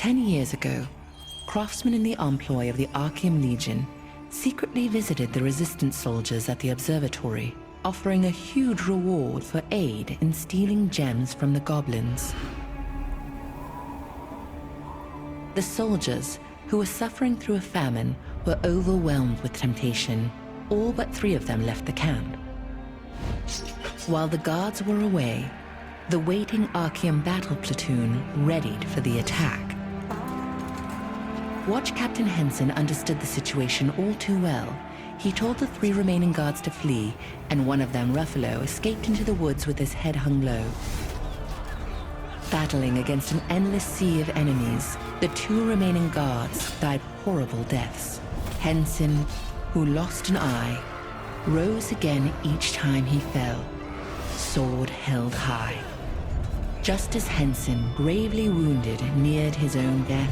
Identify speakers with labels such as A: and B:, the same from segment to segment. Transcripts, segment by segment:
A: 10 years ago, craftsmen in the employ of the Archeum Legion secretly visited the resistance soldiers at the observatory, offering a huge reward for aid in stealing gems from the goblins. The soldiers, who were suffering through a famine, were overwhelmed with temptation. All but 3 of them left the camp. While the guards were away, the waiting Archeum battle platoon readied for the attack. Watch Captain Henson understood the situation all too well. He told the 3 remaining guards to flee, and one of them, Ruffalo, escaped into the woods with his head hung low. Battling against an endless sea of enemies, the 2 remaining guards died horrible deaths. Henson, who lost an eye, rose again each time he fell, sword held high. Just as Henson, gravely wounded, neared his own death,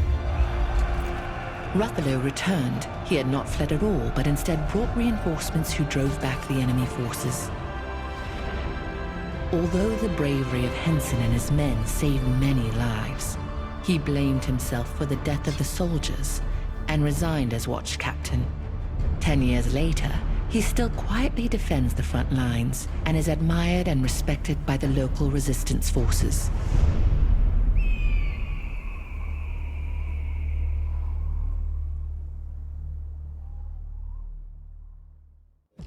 A: Ruffalo returned. He had not fled at all, but instead brought reinforcements who drove back the enemy forces. Although the bravery of Henson and his men saved many lives, he blamed himself for the death of the soldiers and resigned as watch captain. 10 years later, he still quietly defends the front lines and is admired and respected by the local resistance forces.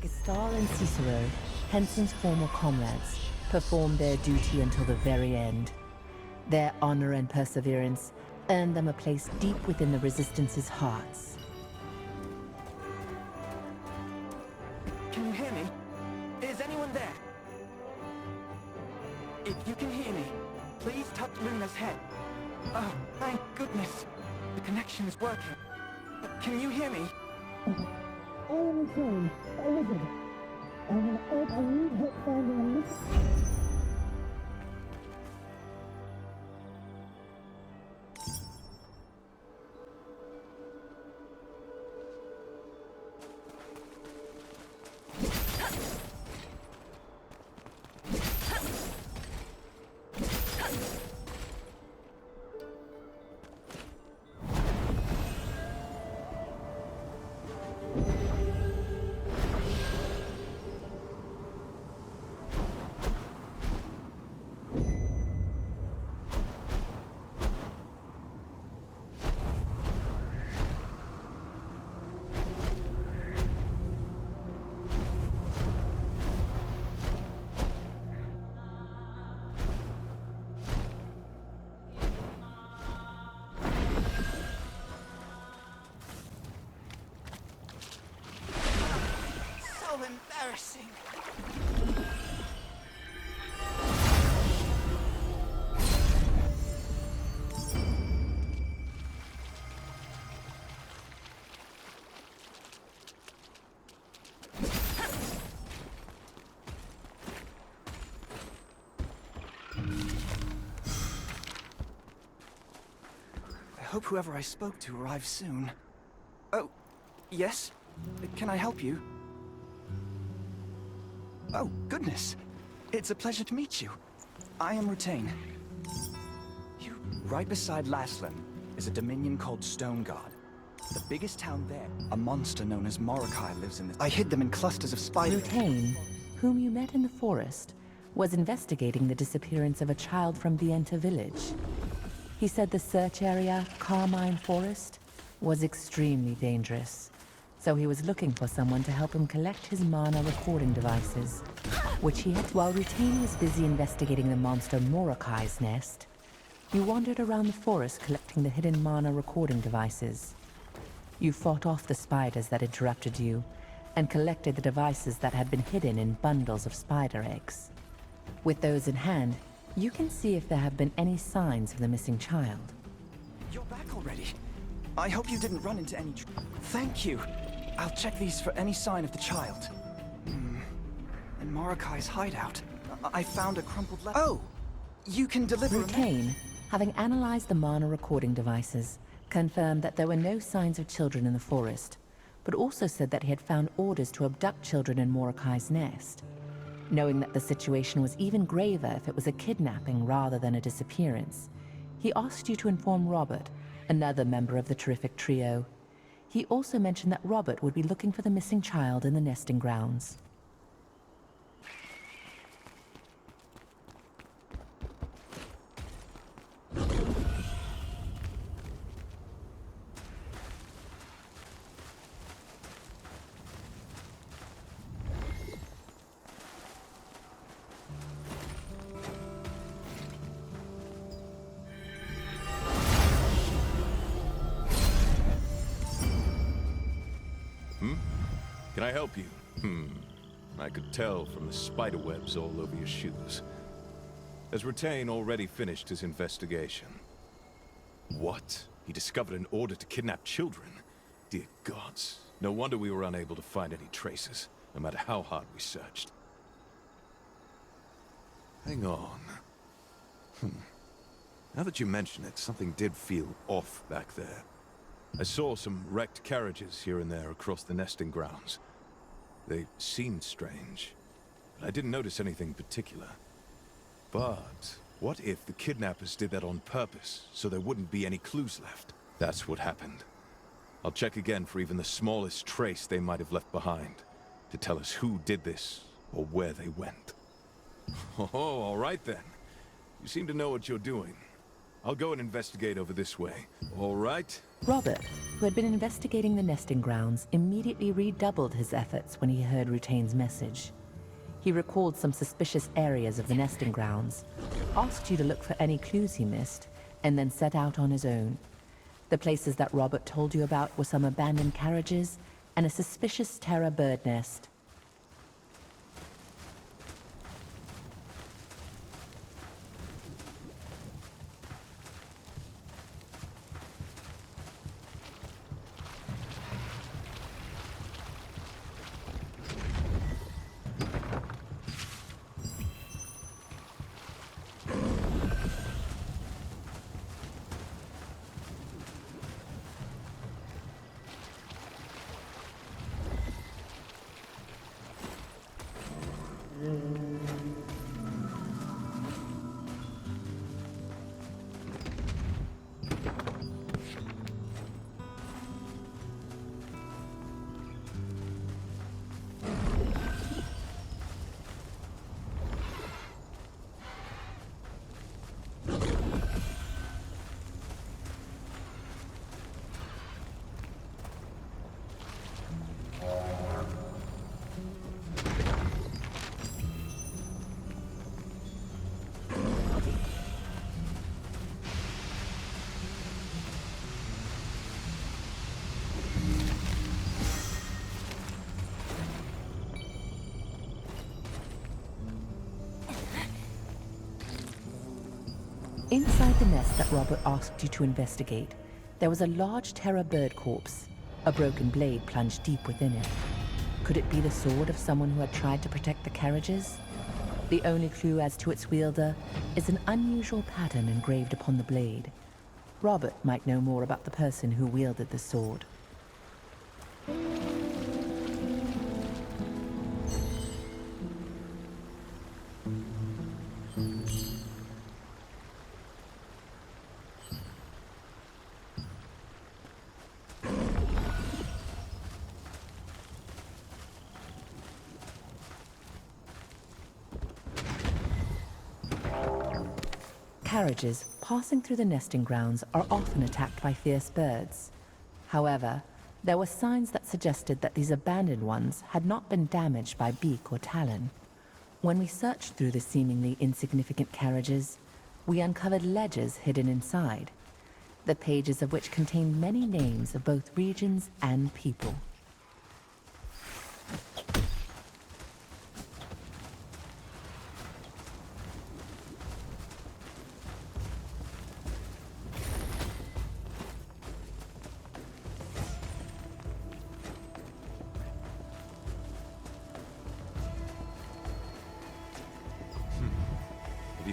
A: Gestal and Cicero, Henson's former comrades, performed their duty until the very end. Their honor and perseverance earned them a place deep within the Resistance's hearts.
B: Can you hear me? Is anyone there? If you can hear me, please touch Luna's head. Oh, thank goodness. The connection is working. Can you hear me?
C: I am returned, a wizard. I will open you hit finding this.
B: Embarrassing. I hope whoever I spoke to arrives soon. Oh, yes? Can I help you? Oh, goodness. It's a pleasure to meet you. I am Rutain. Right beside Laslan is a dominion called Stoneguard. The biggest town there, a monster known as Morokai lives in this. I hid them in clusters of spiders.
A: Rutain, whom you met in the forest, was investigating the disappearance of a child from Vienta village. He said the search area, Carmine Forest, was extremely dangerous. So he was looking for someone to help him collect his mana recording devices, which he had. While Rutain was busy investigating the monster Morokai's nest, you wandered around the forest collecting the hidden mana recording devices. You fought off the spiders that interrupted you, and collected the devices that had been hidden in bundles of spider eggs. With those in hand, you can see if there have been any signs of the missing child.
B: You're back already. I hope you didn't run into any Thank you. I'll check these for any sign of the child. In Morokai's hideout, I found a crumpled letter. Oh! You can deliver
A: Rutain, having analyzed the mana recording devices, confirmed that there were no signs of children in the forest, but also said that he had found orders to abduct children in Morokai's nest. Knowing that the situation was even graver if it was a kidnapping rather than a disappearance, he asked you to inform Robert another member of the terrific trio. He also mentioned that Robert would be looking for the missing child in the nesting grounds.
D: Can I help you? I could tell from the spider webs all over your shoes. Has Ratain already finished his investigation? What? He discovered an order to kidnap children? Dear gods. No wonder we were unable to find any traces, no matter how hard we searched. Hang on. Now that you mention it, something did feel off back there. I saw some wrecked carriages here and there across the nesting grounds. They seemed strange, but I didn't notice anything particular. But what if the kidnappers did that on purpose, so there wouldn't be any clues left? That's what happened. I'll check again for even the smallest trace they might have left behind, to tell us who did this, or where they went. Oh, all right then. You seem to know what you're doing. I'll go and investigate over this way. All right?
A: Robert, who had been investigating the nesting grounds, immediately redoubled his efforts when he heard Rutain's message. He recalled some suspicious areas of the nesting grounds, asked you to look for any clues he missed, and then set out on his own. The places that Robert told you about were some abandoned carriages and a suspicious Terra bird nest. Inside the nest that Robert asked you to investigate, there was a large Terra bird corpse. A broken blade plunged deep within it. Could it be the sword of someone who had tried to protect the carriages? The only clue as to its wielder is an unusual pattern engraved upon the blade. Robert might know more about the person who wielded the sword. Carriages passing through the nesting grounds are often attacked by fierce birds. However, there were signs that suggested that these abandoned ones had not been damaged by beak or talon. When we searched through the seemingly insignificant carriages, we uncovered ledgers hidden inside, the pages of which contained many names of both regions and people.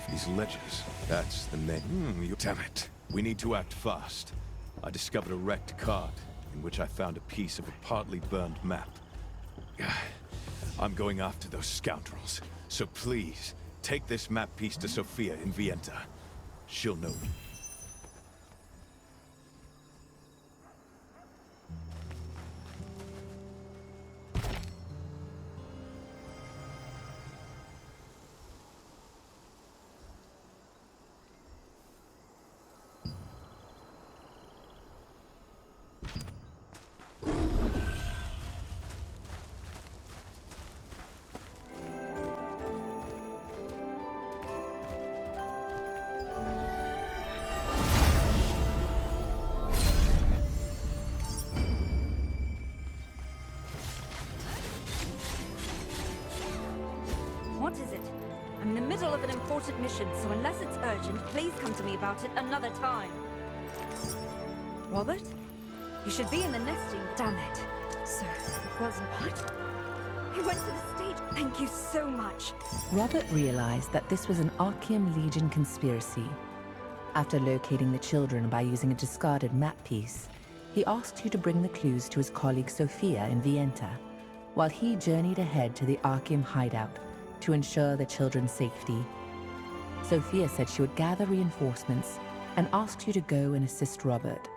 D: These ledgers. That's the name. Damn it. We need to act fast. I discovered a wrecked cart in which I found a piece of a partly burned map. I'm going after those scoundrels. So please, take this map piece to Sophia in Vienta. She'll know me.
E: What is it? I'm in the middle of an important mission, so unless it's urgent, please come to me about it another time. Robert? You should be in the nesting. Damn it. So, it wasn't what? He went to the stage. Thank you so much.
A: Robert realized that this was an Archeum Legion conspiracy. After locating the children by using a discarded map piece, he asked you to bring the clues to his colleague Sophia in Vienta, while he journeyed ahead to the Archeum hideout to ensure the children's safety. Sophia said she would gather reinforcements and asked you to go and assist Robert.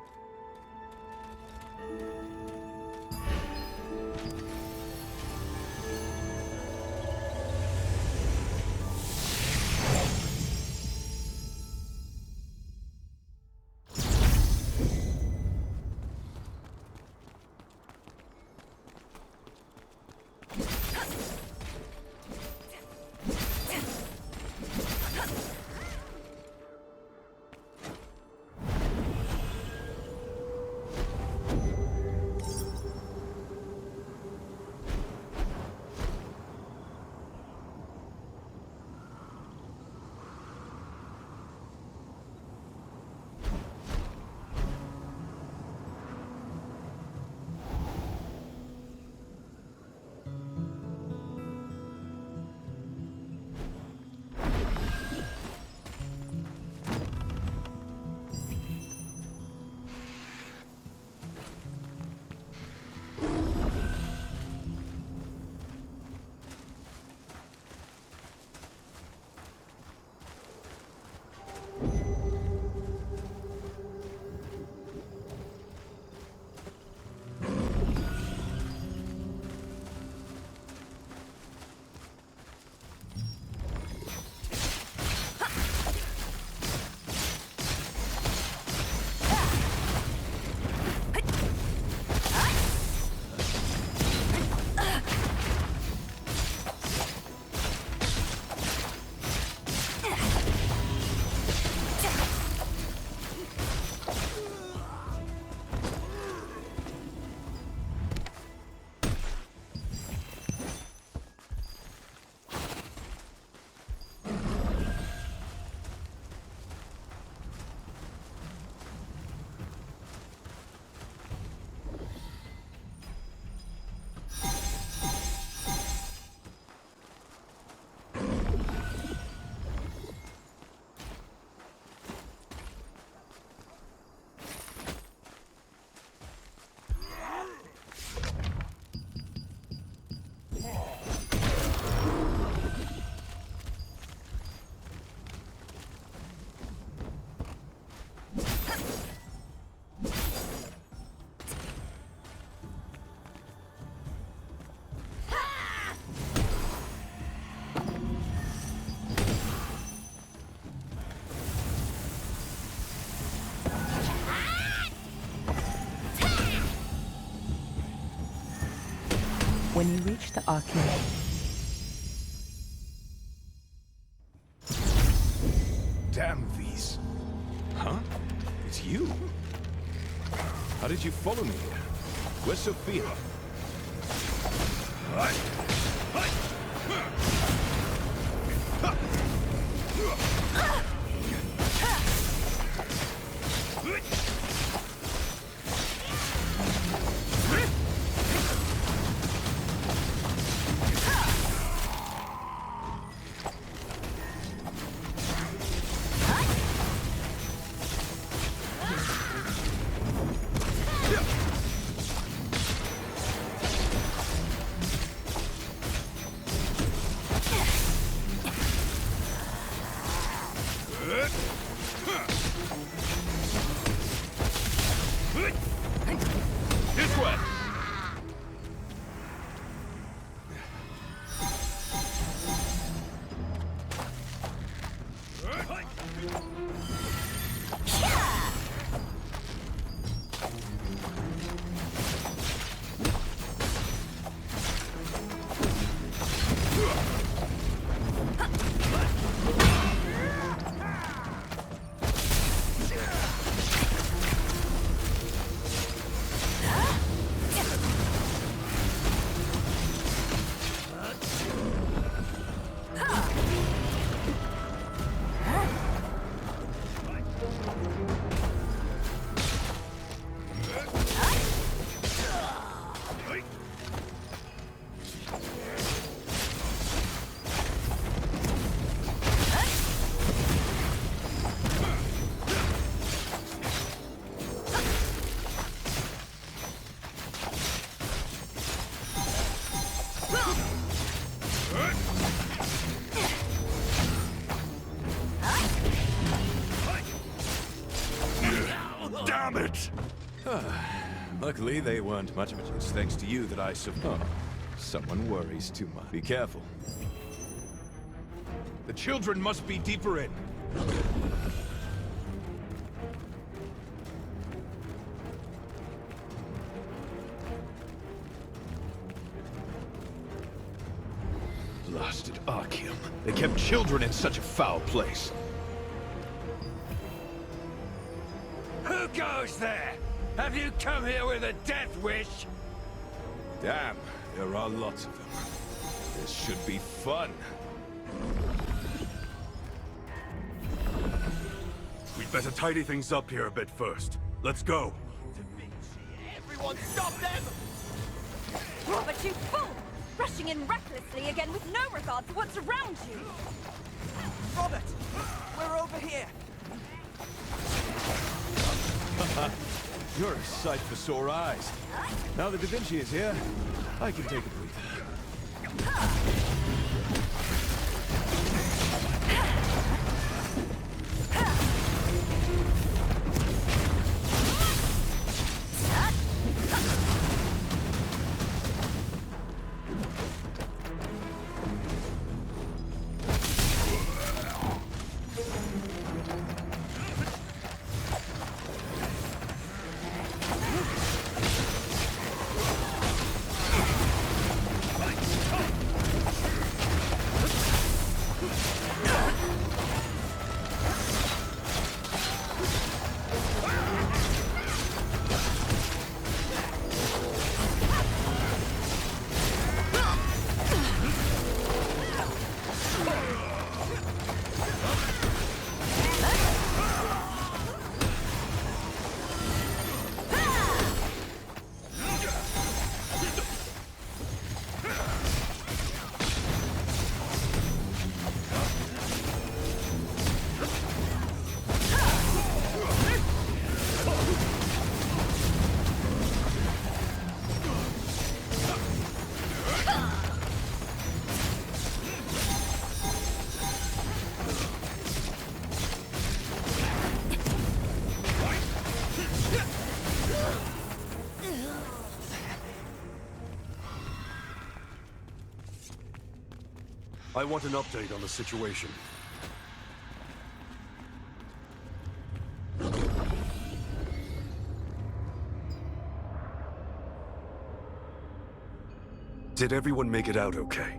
A: When you reach the Archeum...
D: Damn these. Huh? It's you? How did you follow me here? Where's Sophia? Luckily, they weren't much of a use thanks to you that I survived. Oh, someone worries too much. Be careful. The children must be deeper in. Blasted Archeum. They kept children in such a foul place.
F: Who goes there? Have you come here with a death wish?
D: Damn, there are lots of them. This should be fun.
G: We'd better tidy things up here a bit first. Let's go.
F: Everyone stop them!
E: Robert, you fool! Rushing in recklessly again with no regard for what's around you!
B: Robert! We're over here!
D: You're a sight for sore eyes. Now that Da Vinci is here, I can take a breather.
G: I want an update on the situation. Did everyone make it out okay?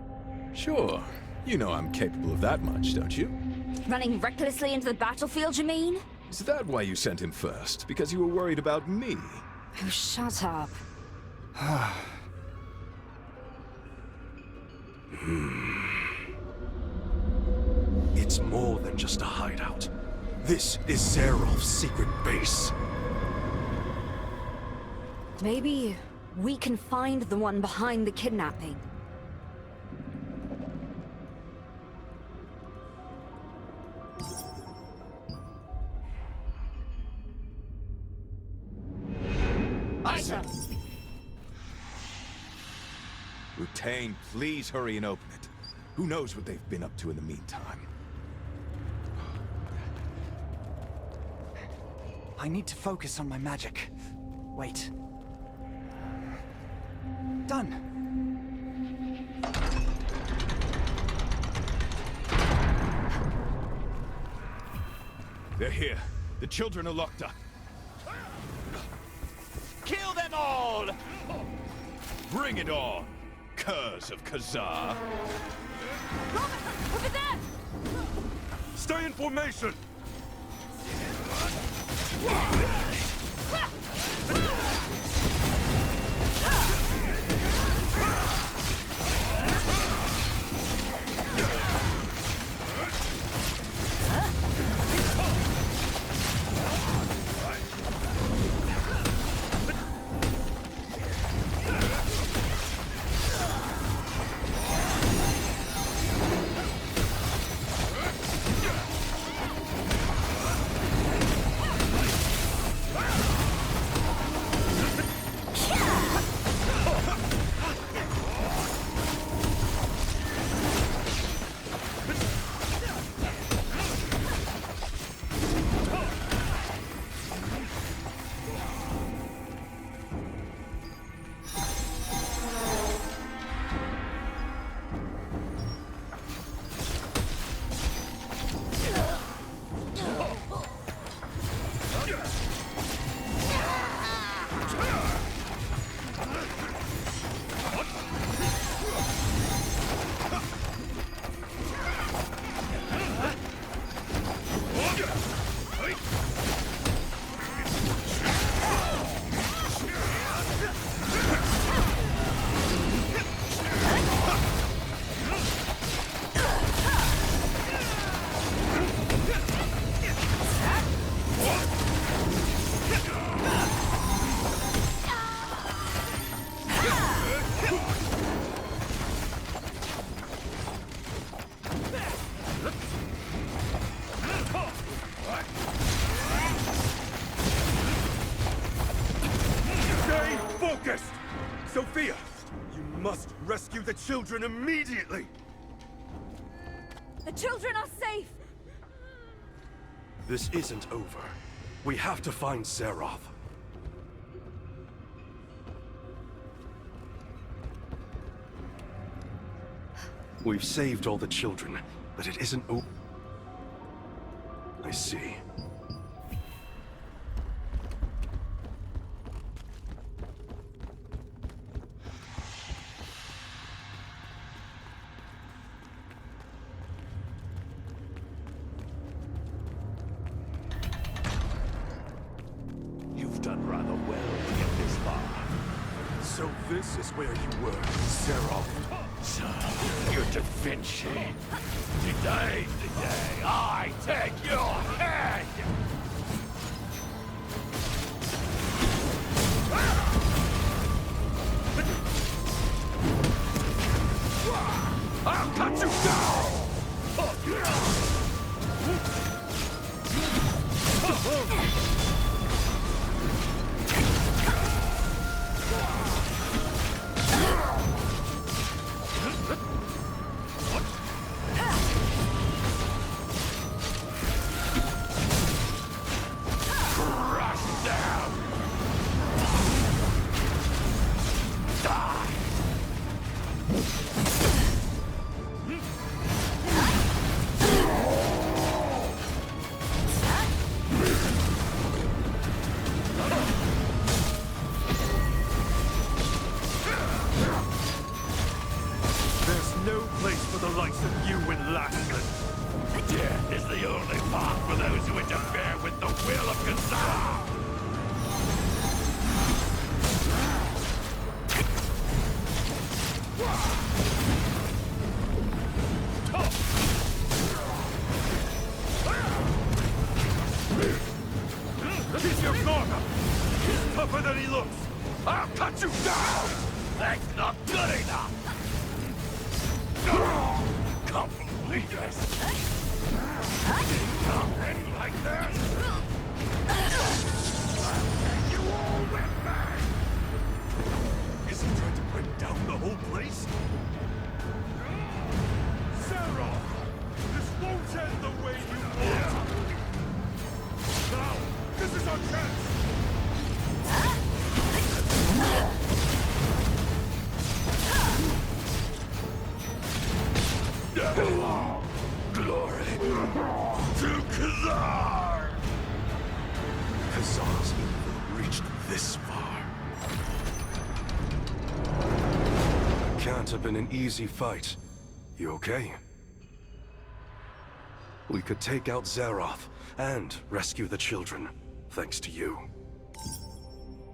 D: Sure. You know I'm capable of that much, don't you?
E: Running recklessly into the battlefield, you mean?
D: Is that why you sent him first? Because you were worried about me?
E: Oh, shut up.
G: It's more than just a hideout. This is Zerof's secret base.
E: Maybe we can find the one behind the kidnapping.
B: Isa!
D: Rutain, please hurry and open it. Who knows what they've been up to in the meantime?
B: I need to focus on my magic. Wait. Done.
D: They're here. The children are locked up.
F: Kill them all!
D: Bring it on, curs of Khazar.
E: Robert, over there!
G: Stay in formation! You must rescue the children immediately!
E: The children are safe!
G: This isn't over. We have to find Zeroth. We've saved all the children, but it isn't over. I see.
F: You've done rather well to get this far.
G: So this is where you were, Zeroth.
F: So, you're Da Vinci. Today, I take your head! I'll cut you down! Rush down! Die!
G: There's no place for the likes of you in Laston.
F: Death is the only path for those who interfere with the will of Kazar!
G: Keep your guard up! He's tougher than he looks!
F: I'll cut you down! That's not good enough! Completeness! Nothing like this! You all with me!
G: Is he trying to break down the whole place?
F: Sarah! This won't end the way you want! Now, this is our chance! Glory to Kazar!
G: Kazar's evil reached this far. Can't have been an easy fight. You okay? We could take out Zeroth and rescue the children, thanks to you.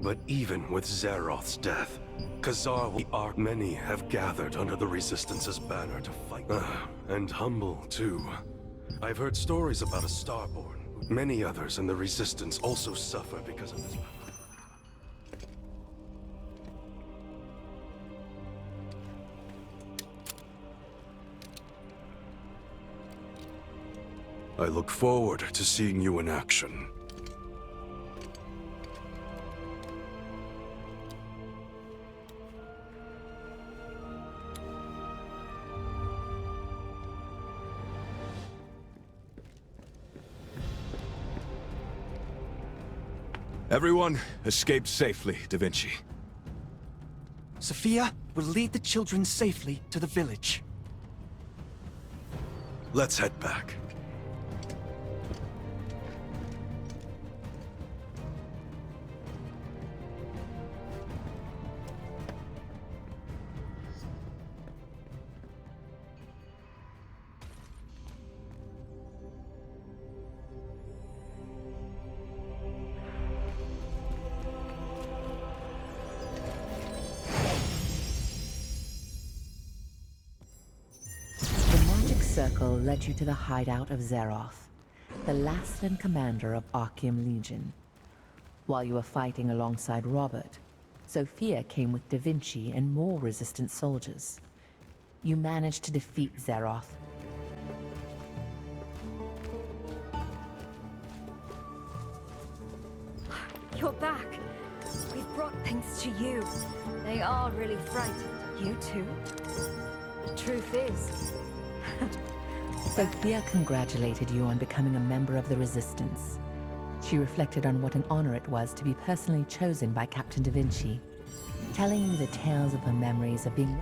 G: But even with Zeroth's death, Kazar many have gathered under the Resistance's banner to fight. And humble, too. I've heard stories about a Starborn. Many others in the Resistance also suffer because of this. I look forward to seeing you in action.
D: Everyone escaped safely, Da Vinci.
B: Sophia will lead the children safely to the village.
G: Let's head back.
A: Circle led you to the hideout of Zeroth, the Lastan commander of Archeum Legion. While you were fighting alongside Robert, Sophia came with Da Vinci and more resistant soldiers. You managed to defeat Zeroth.
E: You're back. We've brought Thanks to you. They are really frightened. You too? The truth is...
A: Sophia congratulated you on becoming a member of the Resistance. She reflected on what an honor it was to be personally chosen by Captain Da Vinci, telling you the tales of her memories of being...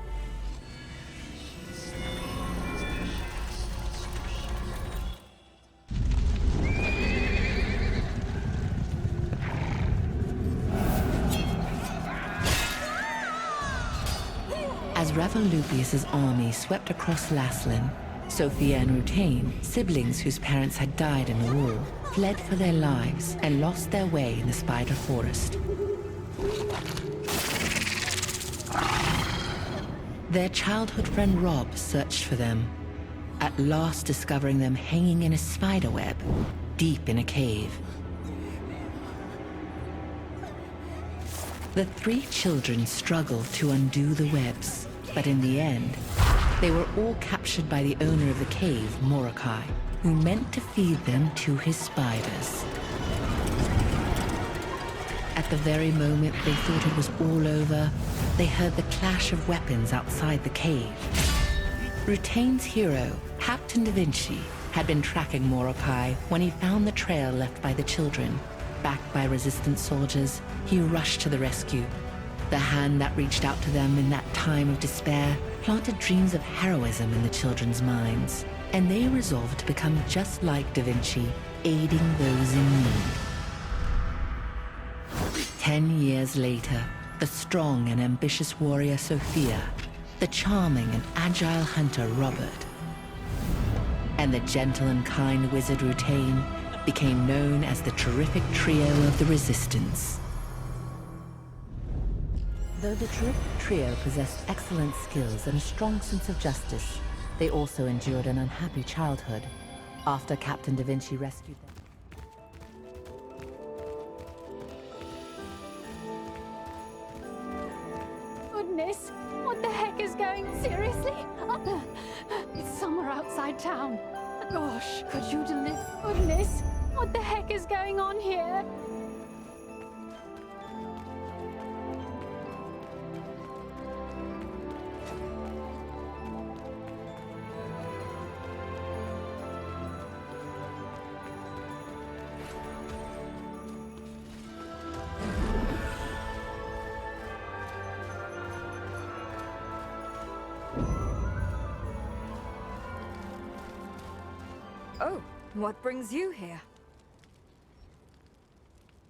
A: As Ravolupius's army swept across Laslan, Sophia and Rutain, siblings whose parents had died in the war, fled for their lives and lost their way in the Spider Forest. Their childhood friend Rob searched for them, at last discovering them hanging in a spiderweb, deep in a cave. The three children struggled to undo the webs, but in the end, they were all captured by the owner of the cave, Morokai, who meant to feed them to his spiders. At the very moment they thought it was all over, they heard the clash of weapons outside the cave. Rutain's hero, Captain Da Vinci, had been tracking Morokai when he found the trail left by the children. Backed by Resistance soldiers, he rushed to the rescue. The hand that reached out to them in that time of despair planted dreams of heroism in the children's minds, and they resolved to become just like Da Vinci, aiding those in need. 10 years later, the strong and ambitious warrior Sophia, the charming and agile hunter Robert, and the gentle and kind wizard Rutain became known as the terrific trio of the Resistance. Though the terrific trio possessed excellent skills and a strong sense of justice, they also endured an unhappy childhood. After Captain Da Vinci rescued them,
C: Goodness, what the heck is going? Seriously? It's somewhere outside town. Gosh, could you deliver? Goodness, what the heck is going on here?
E: Oh, what brings you here?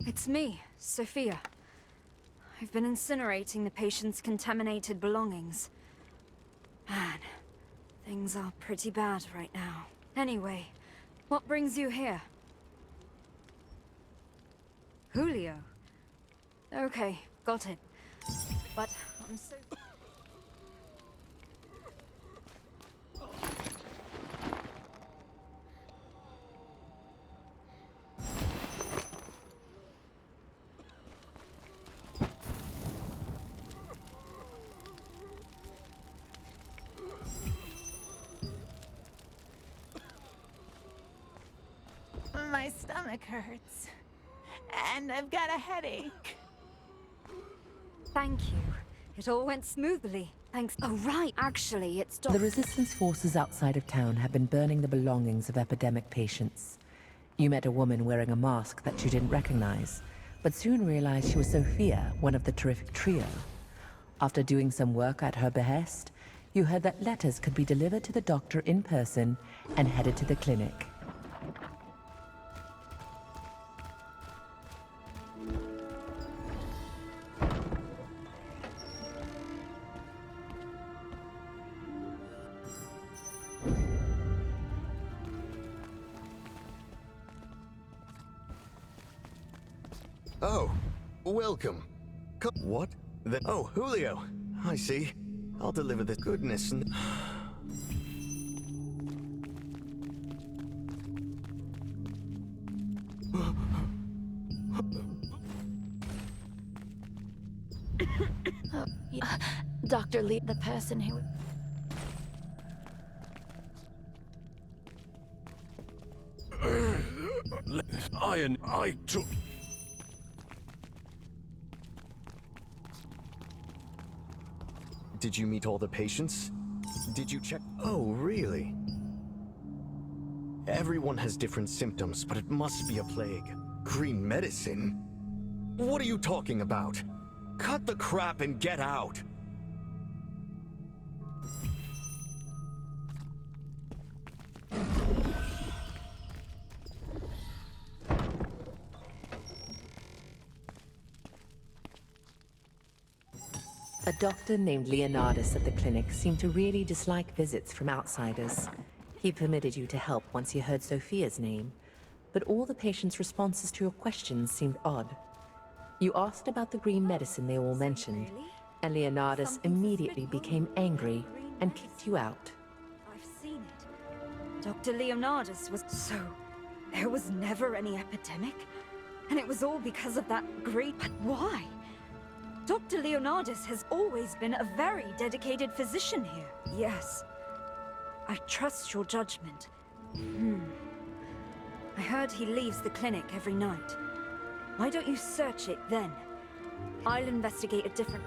E: It's me, Sophia. I've been incinerating the patient's contaminated belongings. Man, things are pretty bad right now. Anyway, what brings you here? Julio. Okay, got it. But I'm so...
H: My stomach hurts. And I've got a headache.
E: Thank you. It all went smoothly. Thanks. Oh, right. Actually, it's...
A: the Resistance forces outside of town have been burning the belongings of epidemic patients. You met a woman wearing a mask that you didn't recognize, but soon realized she was Sophia, one of the terrific trio. After doing some work at her behest, you heard that letters could be delivered to the doctor in person and headed to the clinic.
I: Oh, welcome. What? Oh, Julio. I see. I'll deliver the goodness and...
C: Dr. Lee, the person who...
F: I took...
I: Did you meet all the patients? Did you check? Oh, really? Everyone has different symptoms, but it must be a plague. Green medicine? What are you talking about? Cut the crap and get out!
A: A doctor named Leonardus at the clinic seemed to really dislike visits from outsiders. He permitted you to help once he heard Sophia's name, but all the patients' responses to your questions seemed odd. You asked about the green medicine they all mentioned, and Leonardus immediately became angry and kicked you out.
E: I've seen it. Dr. Leonardus was... So, there was never any epidemic? And it was all because of that great... But why? Dr. Leonardus has always been a very dedicated physician here. Yes. I trust your judgment. I heard he leaves the clinic every night. Why don't you search it then? I'll investigate a different...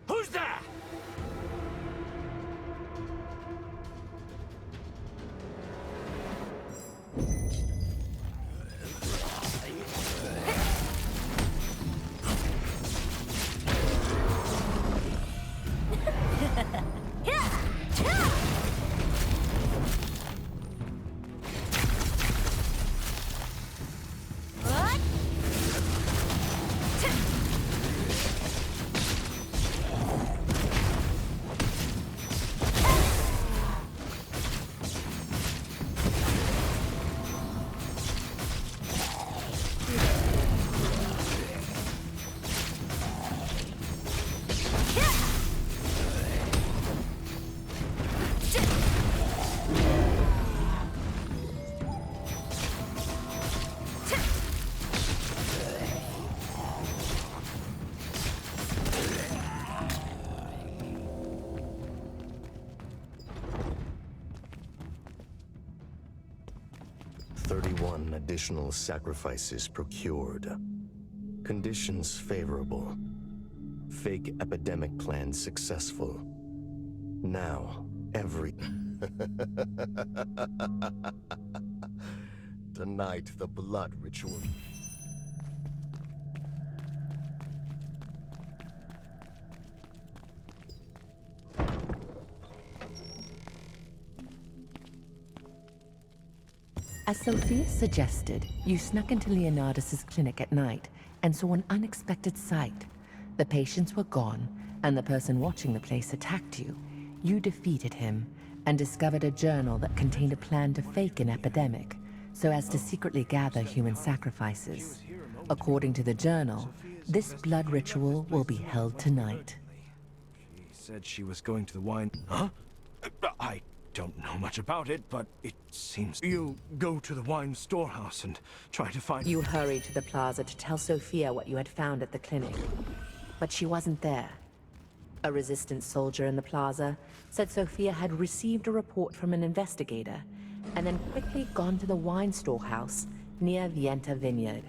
F: Who's there?
I: Additional sacrifices procured. Conditions favorable. Fake epidemic plan successful. Now, every... Tonight, the blood ritual...
A: As Sophia suggested, you snuck into Leonardus's clinic at night and saw an unexpected sight. The patients were gone, and the person watching the place attacked you. You defeated him and discovered a journal that contained a plan to fake an epidemic, so as to secretly gather human sacrifices. According to the journal, this blood ritual will be held tonight.
F: She said she was going to the wine... Huh? I don't know much about it, but it seems... You go to the wine storehouse and try to find...
A: You hurried to the plaza to tell Sophia what you had found at the clinic, but she wasn't there. A resistance soldier in the plaza said Sophia had received a report from an investigator, and then quickly gone to the wine storehouse near Vienta Vineyard.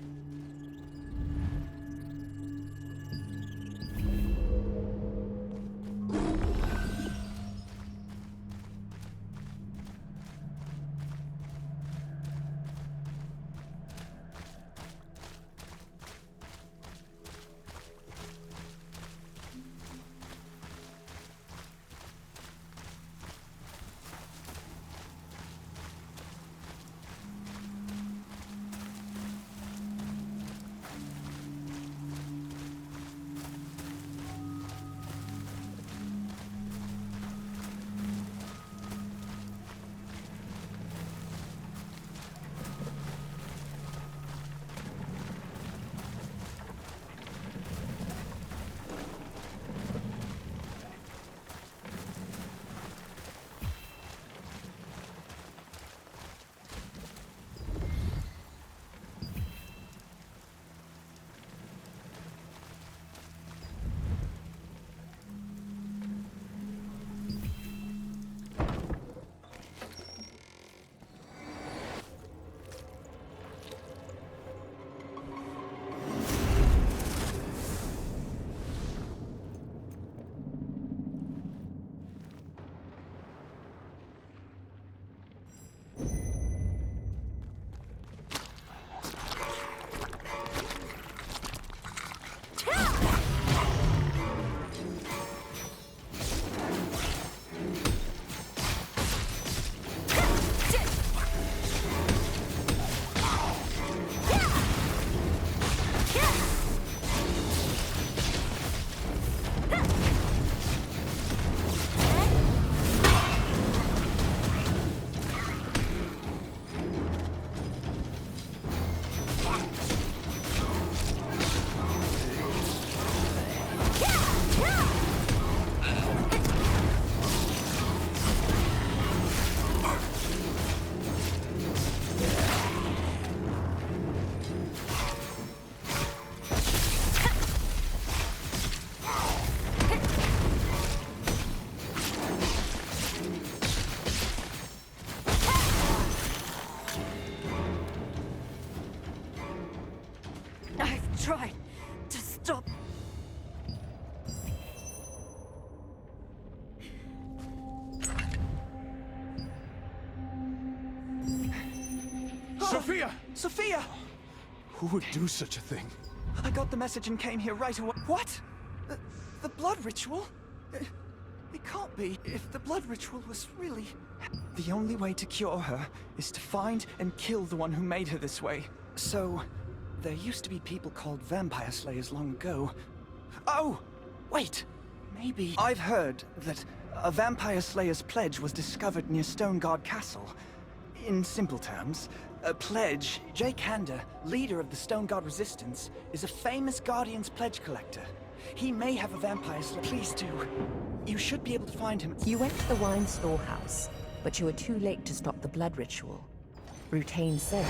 D: Sophia!
B: Sophia!
D: Who would do such a thing?
B: I got the message and came here right away. What? The blood ritual? It can't be. If the blood ritual was really... The only way to cure her is to find and kill the one who made her this way. So, there used to be people called vampire slayers long ago. Oh! Wait! Maybe... I've heard that a vampire slayer's pledge was discovered near Stoneguard Castle. In simple terms, a pledge, Jake Hander, leader of the Stoneguard Resistance, is a famous Guardian's pledge collector. He may have a vampire slayer. Please do. You should be able to find him.
A: You went to the wine storehouse, but you were too late to stop the blood ritual. Rutain said...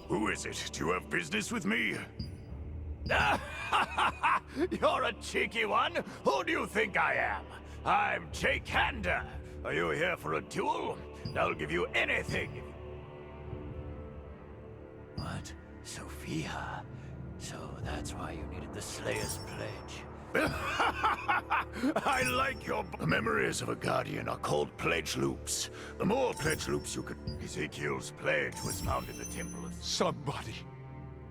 J: Who is it? Do you have business with me? You're a cheeky one. Who do you think I am? I'm Jake Hander. Are you here for a duel? I'll give you anything.
K: What? Sophia? So that's why you needed the Slayer's Pledge.
J: I like your... The memories of a Guardian are called pledge loops. The more pledge loops you could... Ezekiel's pledge was found in the Temple of...
D: Somebody.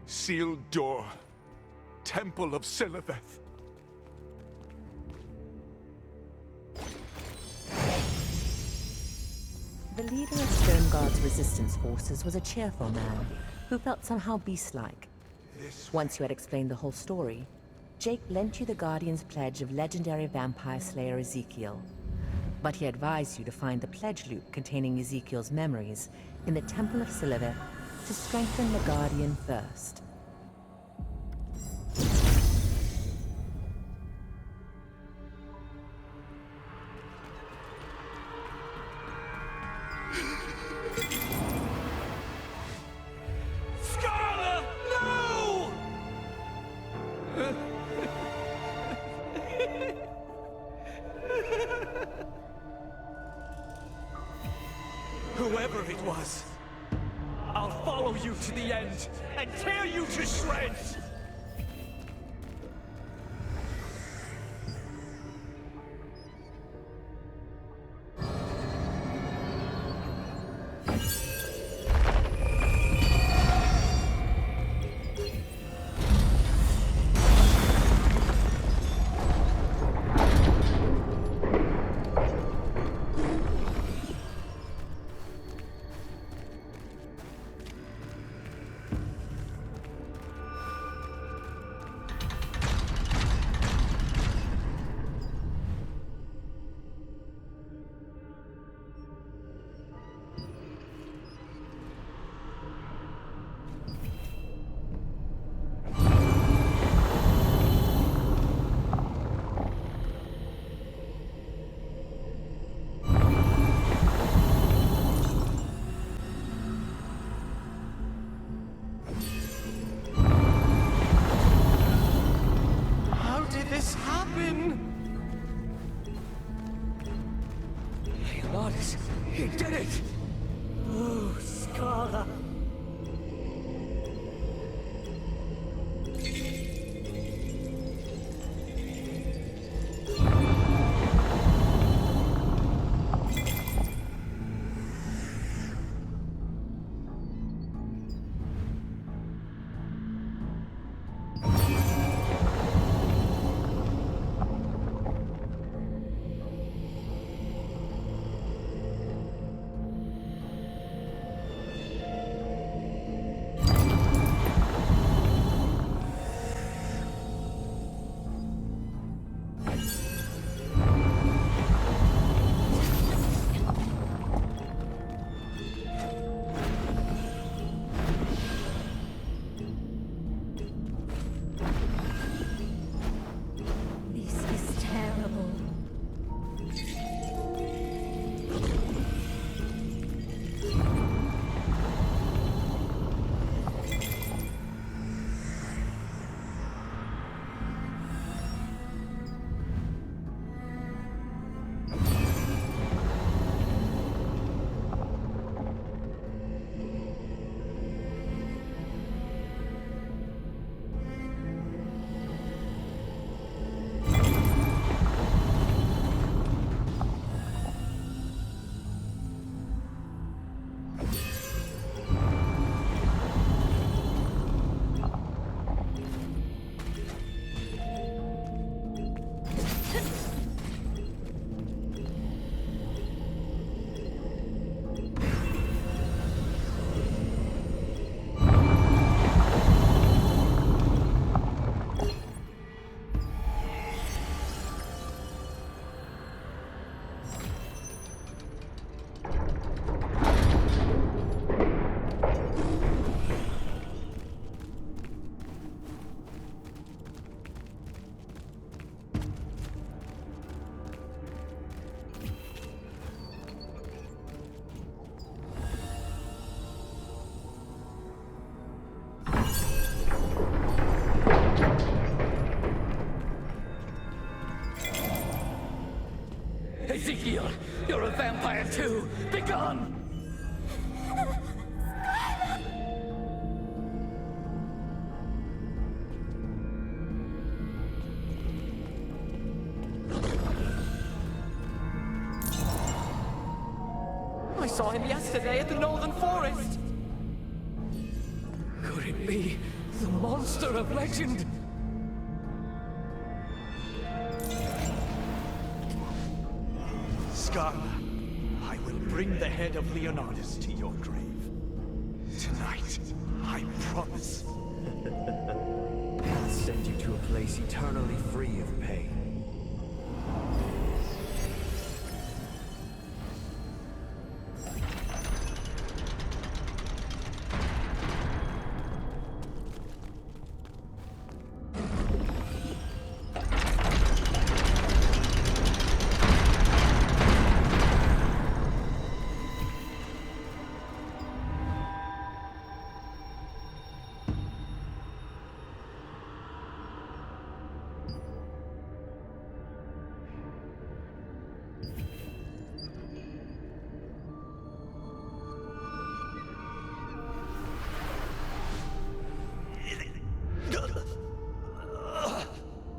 D: Sealed door. Temple of Silitheth.
A: The leader of Stoneguard's resistance forces was a cheerful man who felt somehow beast-like. Once you had explained the whole story, Jake lent you the Guardian's pledge of legendary vampire slayer Ezekiel. But he advised you to find the pledge loop containing Ezekiel's memories in the Temple of Silitheth to strengthen the Guardian first.
J: Scarlet! No!
F: Whoever it was, I'll follow you to the end and tear you to shreds! He did it! Oh, Scarlet.
L: Ezekiel, you're a vampire too! Begone!
M: I saw him yesterday at the Northern Forest!
L: Could it be the monster of legend?
J: Scarla, I will bring the head of Leonardus to your grave. Tonight, I promise.
I: I'll send you to a place eternally free of pain.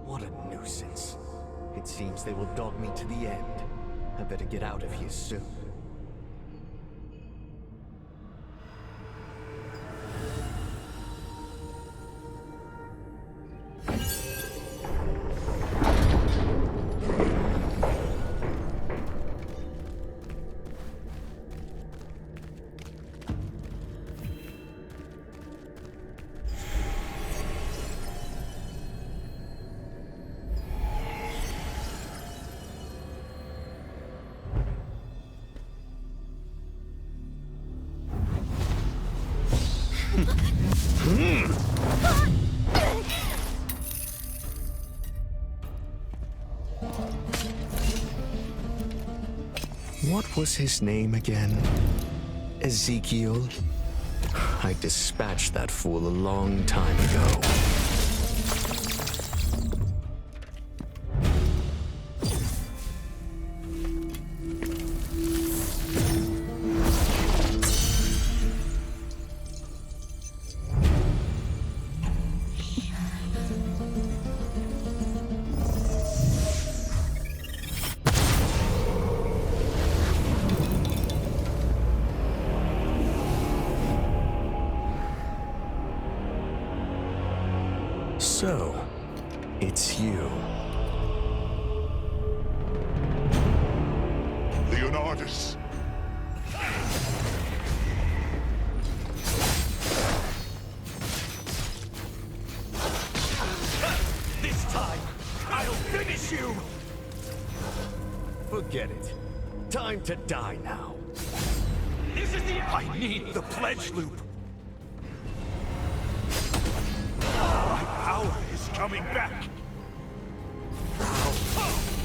I: What a nuisance. It seems they will dog me to the end. I better get out of here soon. What was his name again? Ezekiel? I dispatched that fool a long time ago. So, it's you.
N: Leonardus!
J: This time, I'll finish you!
I: Forget it. Time to die now.
J: This is the end! I need the pledge loop! My power is coming back! How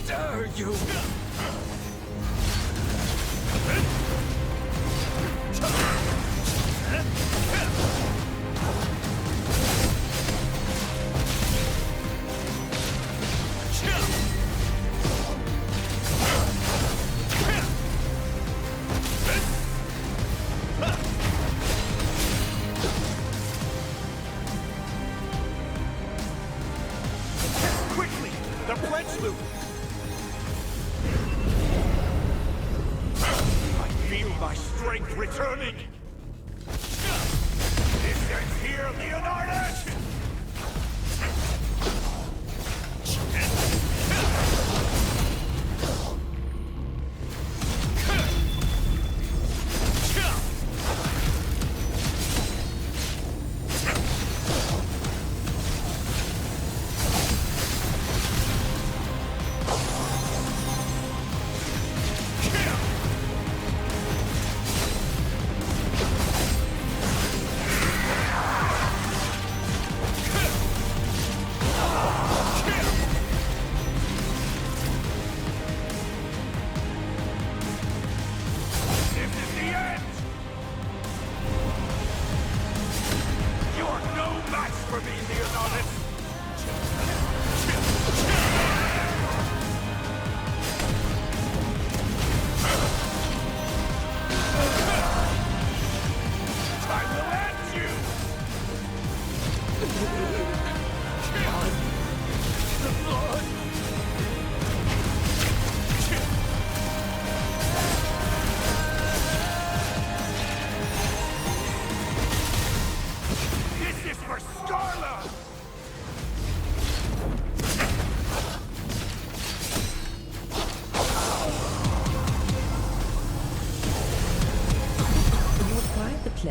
J: dare you! Quickly! The pledge loop! I feel my strength returning! This ends here, Leonardus!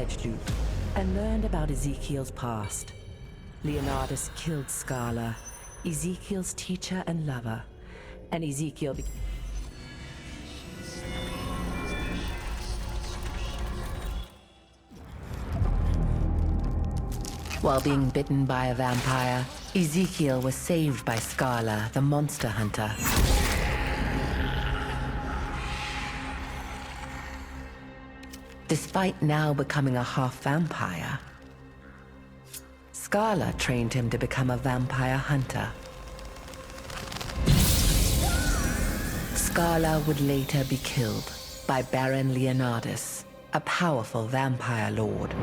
A: teenage Luke and learned about Ezekiel's past. Leonardus killed Scala, Ezekiel's teacher and lover, and Ezekiel While being bitten by a vampire, Ezekiel was saved by Scala, the monster hunter. Despite now becoming a half-vampire, Scala trained him to become a vampire hunter. Scala would later be killed by Baron Leonardus, a powerful vampire lord.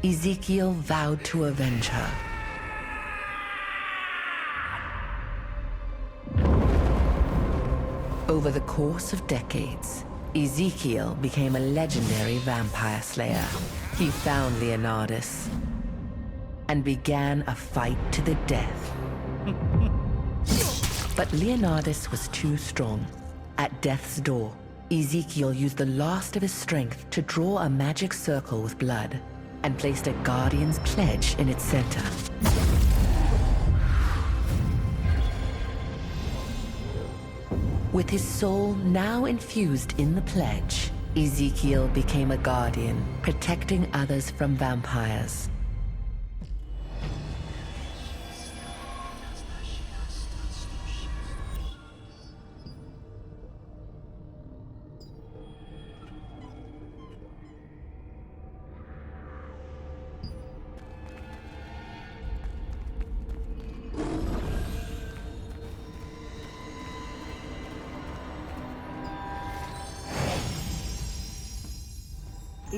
A: Ezekiel vowed to avenge her. Over the course of decades, Ezekiel became a legendary vampire slayer. He found Leonardus and began a fight to the death. But Leonardus was too strong. At death's door, Ezekiel used the last of his strength to draw a magic circle with blood and placed a Guardian's pledge in its center. With his soul now infused in the pledge, Ezekiel became a Guardian, protecting others from vampires.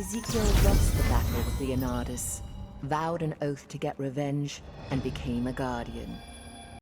A: Ezekiel lost the battle with Leonardus, vowed an oath to get revenge, and became a Guardian.